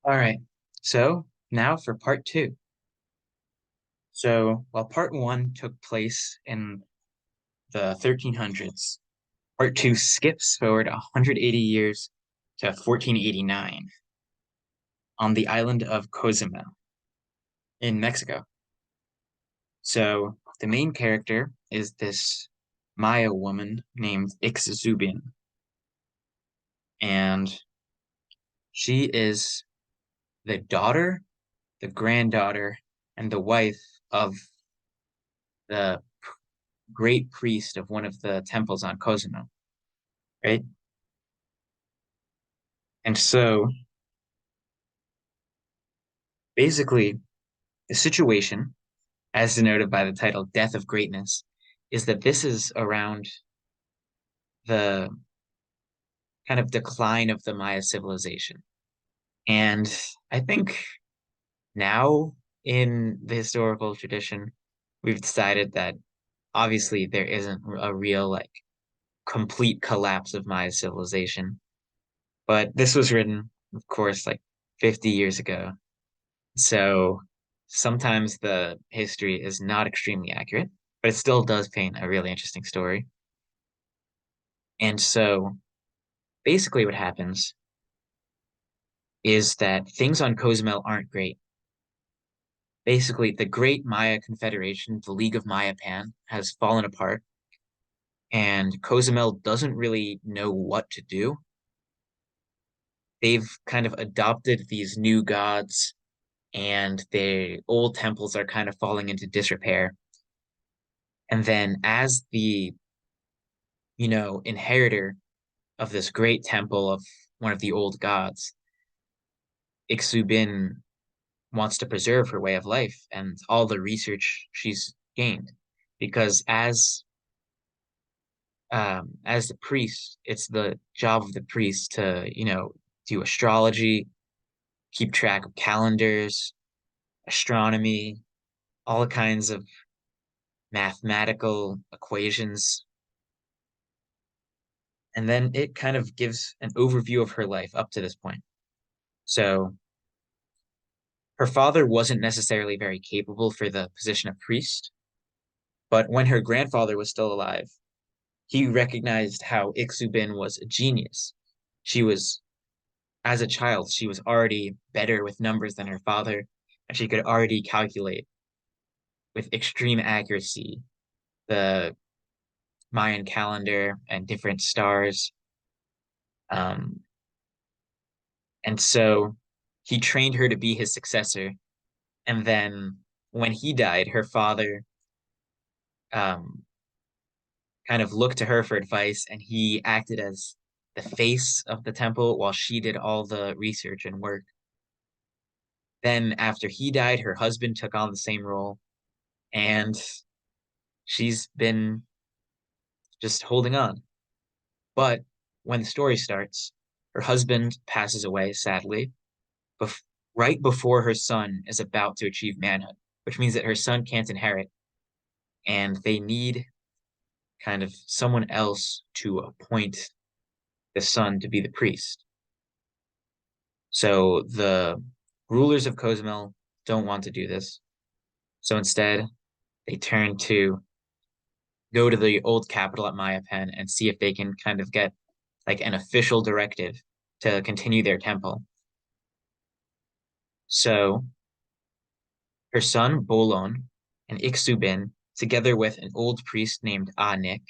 All right. So now for part two. So while part one took place in the 1300s, part two skips forward 180 years to 1489 on the island of Cozumel in Mexico. So the main character is this Maya woman named Ixzubin, and she is the daughter, the granddaughter, and the wife of the great priest of one of the temples on Cozumel, right? And so basically, the situation, as denoted by the title Death of Greatness, is that this is around the kind of decline of the Maya civilization. And I think now in the historical tradition, we've decided that obviously there isn't a real, like, complete collapse of Maya civilization. But this was written, of course, like 50 years ago. So sometimes the history is not extremely accurate, but it still does paint a really interesting story. And so basically what happens is that things on Cozumel aren't great. Basically, the Great Maya Confederation, the League of Mayapan, has fallen apart, and Cozumel doesn't really know what to do. They've kind of adopted these new gods, and the old temples are kind of falling into disrepair. And then as the, inheritor of this great temple of one of the old gods, Ixubin wants to preserve her way of life and all the research she's gained. Because as the priest, it's the job of the priest to, do astrology, keep track of calendars, astronomy, all kinds of mathematical equations. And then it kind of gives an overview of her life up to this point. So her father wasn't necessarily very capable for the position of priest, but when her grandfather was still alive, he recognized how Ixubin was a genius. She was, as a child, she was already better with numbers than her father, and she could already calculate with extreme accuracy the Mayan calendar and different stars. Um, and so he trained her to be his successor. And then when he died, her father um, kind of looked to her for advice, and he acted as the face of the temple while she did all the research and work. Then, after he died, her husband took on the same role, and she's been just holding on. But when the story starts, her husband passes away, sadly, bef right before her son is about to achieve manhood, which means that her son can't inherit, and they need kind of someone else to appoint the son to be the priest. So the rulers of Cozumel don't want to do this. So instead, they turn to go to the old capital at Mayapan and see if they can kind of get like an official directive to continue their temple. So her son Bolon and Ixubin, together with an old priest named Anik,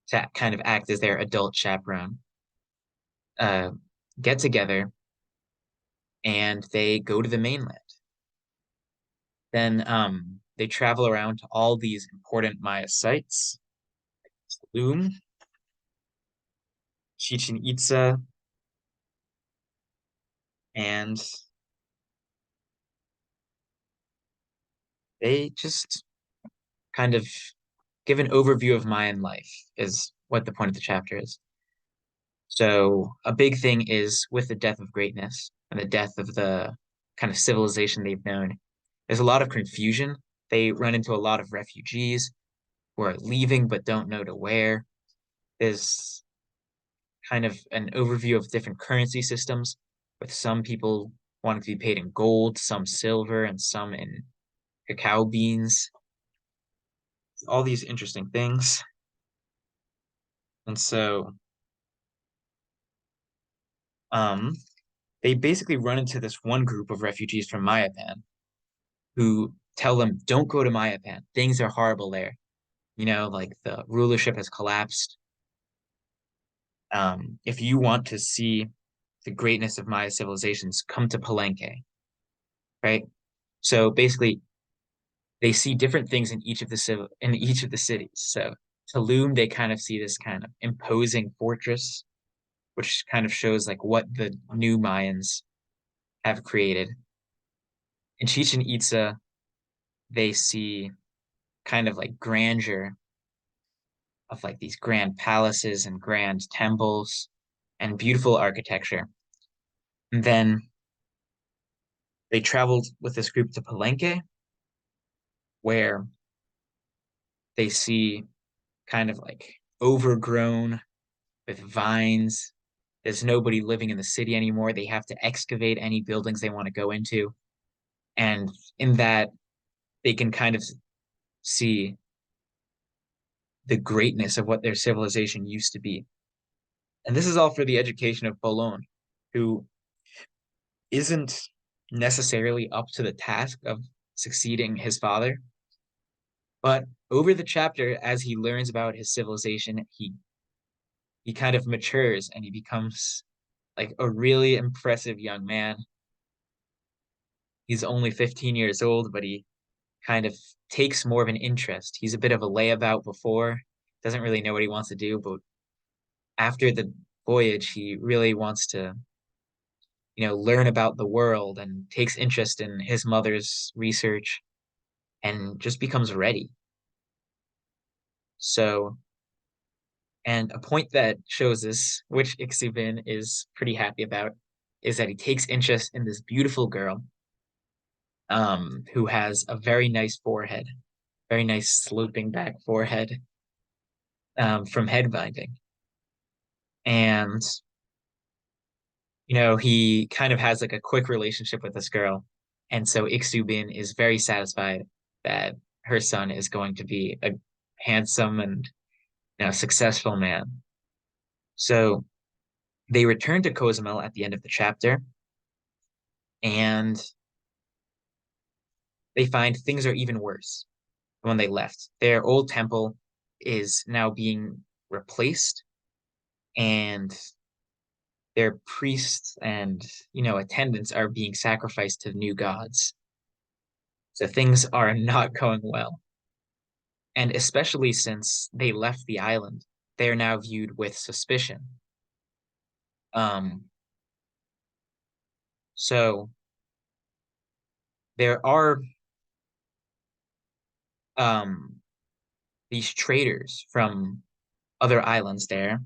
to kind of act as their adult chaperone, uh, get together and they go to the mainland. Then they travel around to all these important Maya sites, Tulum, Chichen Itza, and they just kind of give an overview of Mayan life, is what the point of the chapter is. So a big thing is with the death of greatness and the death of the kind of civilization they've known, there's a lot of confusion. They run into a lot of refugees who are leaving but don't know to where. There's kind of an overview of different currency systems. with some people wanting to be paid in gold, some silver, and some in cacao beans. All these interesting things. And so um, they basically run into this one group of refugees from Mayapan who tell them, don't go to Mayapan. Things are horrible there. Like the rulership has collapsed. If you want to see the greatness of Maya civilizations, come to Palenque, right? So basically, they see different things in each of the cities. So Tulum, they kind of see this kind of imposing fortress, which kind of shows like what the new Mayans have created. In Chichen Itza, they see kind of like grandeur of like these grand palaces and grand temples and beautiful architecture. And then they traveled with this group to Palenque, where they see kind of like overgrown with vines. There's nobody living in the city anymore. They have to excavate any buildings they want to go into. And in that, they can kind of see the greatness of what their civilization used to be. And this is all for the education of Bologna, who isn't necessarily up to the task of succeeding his father. But over the chapter, as he learns about his civilization, he kind of matures and he becomes like a really impressive young man. He's only 15 years old, but he kind of takes more of an interest. He's a bit of a layabout before, doesn't really know what he wants to do, but after the voyage, he really wants to, learn about the world and takes interest in his mother's research and just becomes ready. So, and a point that shows this, which Ixubin is pretty happy about, is that he takes interest in this beautiful girl, who has a very nice forehead, very nice sloping back forehead, from head binding. And, he kind of has like a quick relationship with this girl. And so Ixubin is very satisfied that her son is going to be a handsome and successful man. So they return to Cozumel at the end of the chapter, and they find things are even worse when they left. Their old temple is now being replaced, and their priests and attendants are being sacrificed to new gods. So things are not going well. And especially since they left the island, they are now viewed with suspicion. Um, so there are um, these traders from other islands there.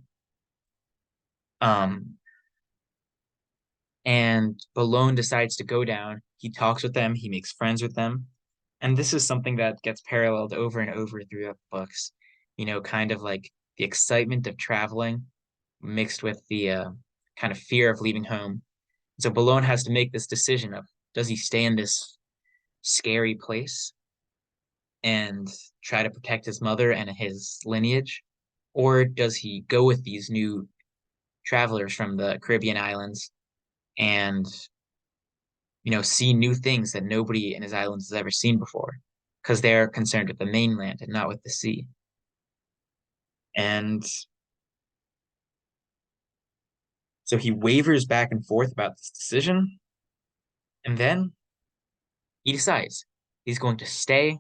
Um, and Balone decides to go down. He talks with them, he makes friends with them. And this is something that gets paralleled over and over throughout the books. Kind of like the excitement of traveling mixed with the kind of fear of leaving home. So Balone has to make this decision of, does he stay in this scary place and try to protect his mother and his lineage? Or does he go with these new travelers from the Caribbean islands and, see new things that nobody in his islands has ever seen before because they're concerned with the mainland and not with the sea? And so he wavers back and forth about this decision. And then he decides he's going to stay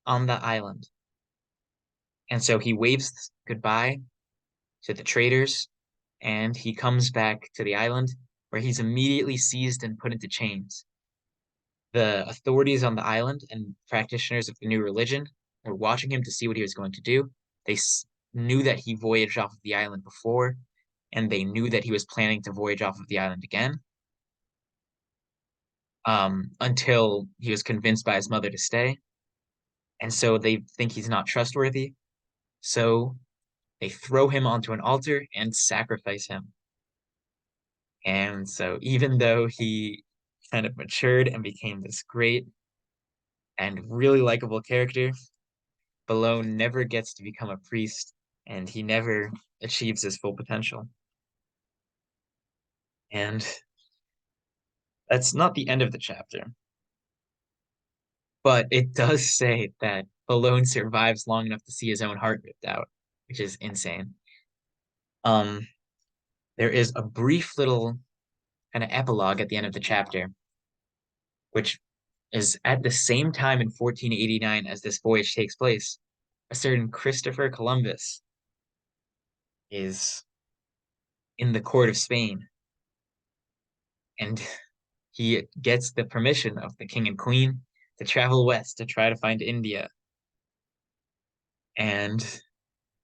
on the island. And so he waves goodbye to the traders and he comes back to the island where he's immediately seized and put into chains. The authorities on the island and practitioners of the new religion were watching him to see what he was going to do. They knew that he voyaged off of the island before, and they knew that he was planning to voyage off of the island again, until he was convinced by his mother to stay. And so they think he's not trustworthy. So they throw him onto an altar and sacrifice him. And so even though he kind of matured and became this great and really likable character, Balone never gets to become a priest and he never achieves his full potential. And that's not the end of the chapter, but it does say that Balone survives long enough to see his own heart ripped out, which is insane. Um, there is a brief little kind of epilogue at the end of the chapter, which is at the same time in 1489 as this voyage takes place. A certain Christopher Columbus is in the court of Spain, and he gets the permission of the king and queen to travel west to try to find India. And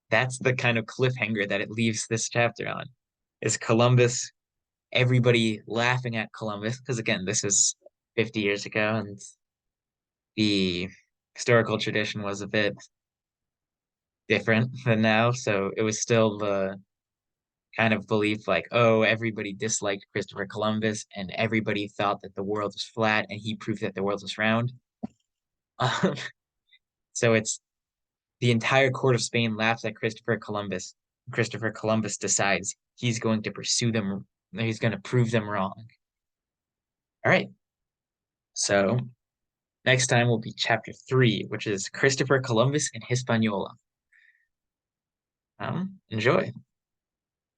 that's the kind of cliffhanger that it leaves this chapter on. Is Columbus, everybody laughing at Columbus, because again, this is 50 years ago, and the historical tradition was a bit different than now. So it was still the kind of belief like, oh, everybody disliked Christopher Columbus and everybody thought that the world was flat and he proved that the world was round. Um, so it's the entire court of Spain laughs at Christopher Columbus. Christopher Columbus decides he's going to pursue them, he's going to prove them wrong. All right. So next time will be chapter 3, which is Christopher Columbus and Hispaniola. Enjoy.